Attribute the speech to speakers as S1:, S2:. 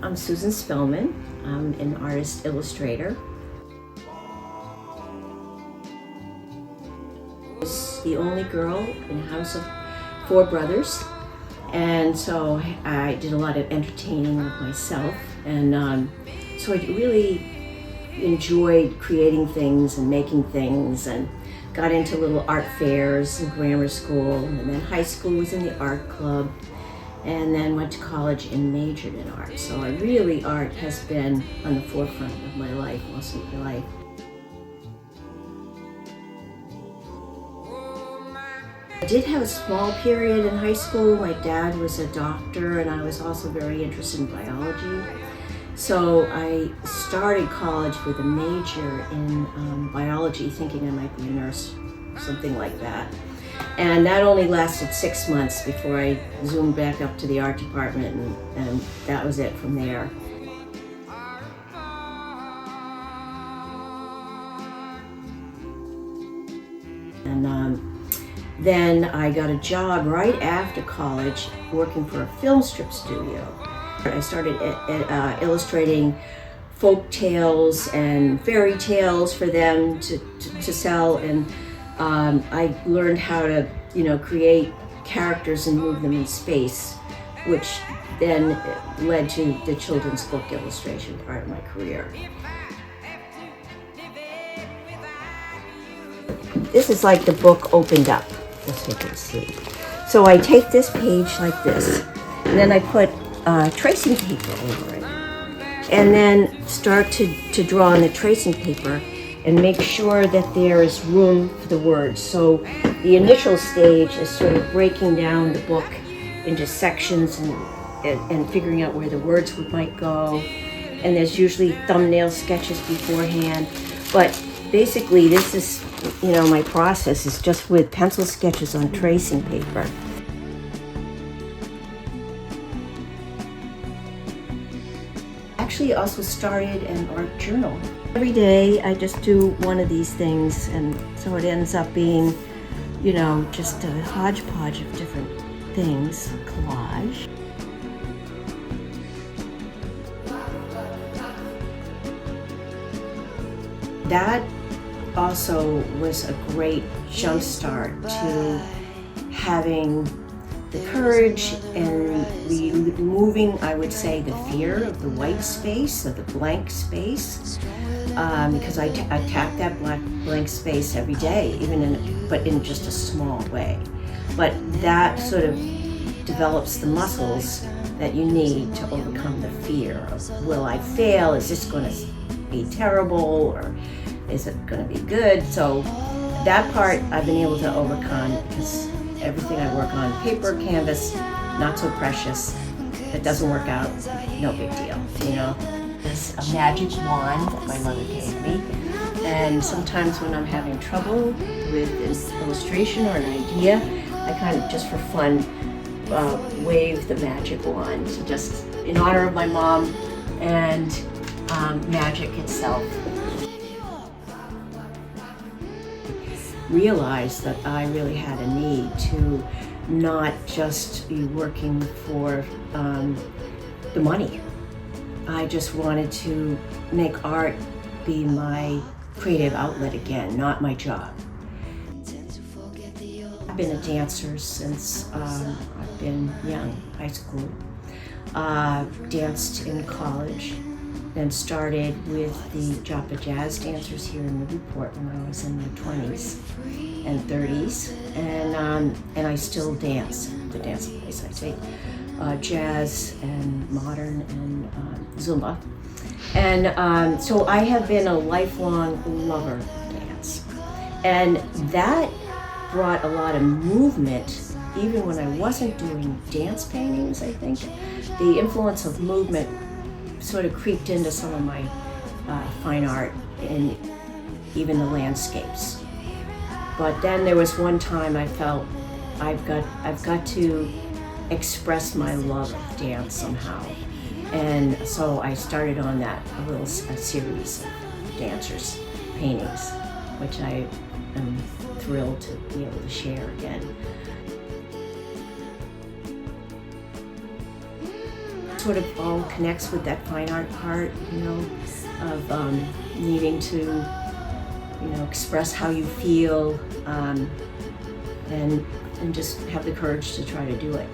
S1: I'm Susan Spellman. I'm an artist illustrator. I was the only girl in a house of 4 brothers, and so I did a lot of entertaining with myself, and so I really enjoyed creating things and making things, and got into little art fairs in grammar school, and then high school was in the art club, and then went to college and majored in art. So art has been on the forefront of my life, most of my life. I did have a small period in high school. My dad was a doctor, and I was also very interested in biology. So I started college with a major in biology, thinking I might be a nurse, something like that. And that only lasted 6 months before I zoomed back up to the art department, and that was it from there. And then I got a job right after college working for a film strip studio. I started illustrating folk tales and fairy tales for them to sell, and I learned how to, create characters and move them in space, which then led to the children's book illustration part of my career. This is like the book opened up, as you can see. So I take this page like this, and then I put tracing paper over it, and then start to draw on the tracing paper and make sure that there is room for the words. So the initial stage is sort of breaking down the book into sections and figuring out where the words might go. And there's usually thumbnail sketches beforehand. But basically this is, my process is just with pencil sketches on tracing paper. Actually also started an art journal. Every day I just do one of these things, and so it ends up being, just a hodgepodge of different things, collage. That also was a great jump start to having the courage and removing, I would say, the fear of the white space, of the blank space, because I attack that blank space every day, but in just a small way. But that sort of develops the muscles that you need to overcome the fear of, will I fail? Is this going to be terrible, or is it going to be good? So that part I've been able to overcome, because everything I work on, paper, canvas, not so precious. If it doesn't work out, no big deal, It's a magic wand that my mother gave me, and sometimes when I'm having trouble with an illustration or an idea, I kind of, just for fun, wave the magic wand, just in honor of my mom and magic itself. Realized that I really had a need to not just be working for the money. I just wanted to make art be my creative outlet again, not my job. I've been a dancer since I've been young, high school. Danced in college, then started with the Joppa Jazz dancers here in Newburyport when I was in my 20s and 30s, and I still dance. The dance place, I take jazz and modern and Zumba, and so I have been a lifelong lover of dance, and that brought a lot of movement. Even when I wasn't doing dance paintings, I think the influence of movement sort of creeped into some of my fine art and even the landscapes. But then there was one time I felt I've got to express my love of dance somehow, and so I started on that a series of dancers paintings, which I am thrilled to be able to share again. sort of all connects with that fine art part, of needing to, express how you feel, and just have the courage to try to do it.